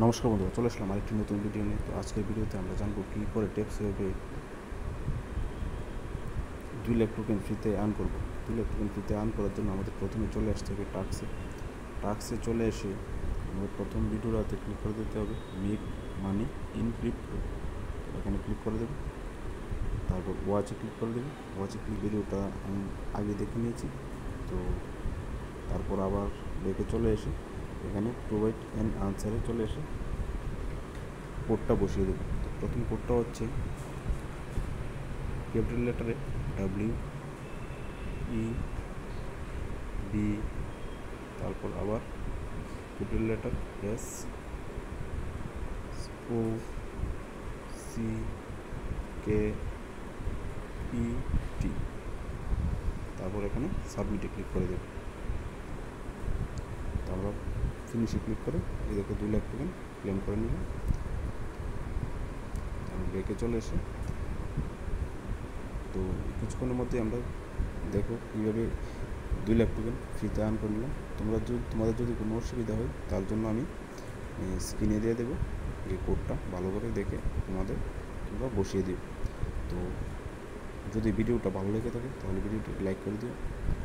নমস্কার বন্ধুরা, চলে আসলাম আরেকটি নতুন ভিডিও নিয়ে। তো আজকের ভিডিওতে আমরা জানবো কী করে টেপসেভে 2 লাখ টোকেন ফ্রিতে আর্ন করবো। 2 লাখ টোকেন ফ্রিতে আর্ন করার জন্য আমাদের প্রথমে চলে আসতে হবে টাক্সে চলে এসে আমাদের প্রথম ভিডিওটাতে ক্লিক করে দিতে হবে মেক মানি ইন ক্রিপ্টো। তো এখানে ক্লিক করে দেবো, তারপর ওয়াচে ক্লিক করে দেবো। ওয়াচে ক্লিক ভিডিওটা আমি আগে দেখে নিয়েছি। তো তারপর আবার ব্যাকে চলে এসে এখানে প্রোভাইড অ্যান আনসারে চলে এসে কোডটা বসিয়ে দেবো। তো প্রথম কোডটা হচ্ছে ক্যাপিটাল লেটারে WEB, তারপর আবার ক্যাপিটাল লেটার SOCKET, তারপর এখানে সাবমিটে ক্লিক করে দেবো। তো আমরা ফিনিশে ক্লিক করে এদেরকে 2 লাখ টোকেন ক্লেম করে নিলাম। ব্যাকে চলে এসে তো কিছুক্ষণের মধ্যে আমরা দেখো কীভাবে 2 লাখ টোকেন ফ্রিতে আর্ন করে নিলাম। তোমাদের যদি কোনো অসুবিধা হয় তার জন্য আমি স্ক্রিনে দিয়ে দেবো এই কোডটা, ভালো করে দেখে তোমরা বসিয়ে দিও। তো যদি ভিডিওটা ভালো লেগে থাকে তাহলে ভিডিওটি লাইক করে দিও,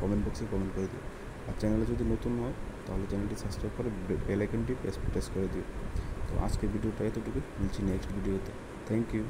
কমেন্ট বক্সে কমেন্ট করে দিও। আর চ্যানেলে যদি নতুন হয় তাহলে চ্যানেলটি সাবস্ক্রাইব করে বেল আইকনটি প্রেস করে দিও। তো আজকের ভিডিওটা এতটুকু, মিলছি নেক্সট ভিডিওতে। Thank you.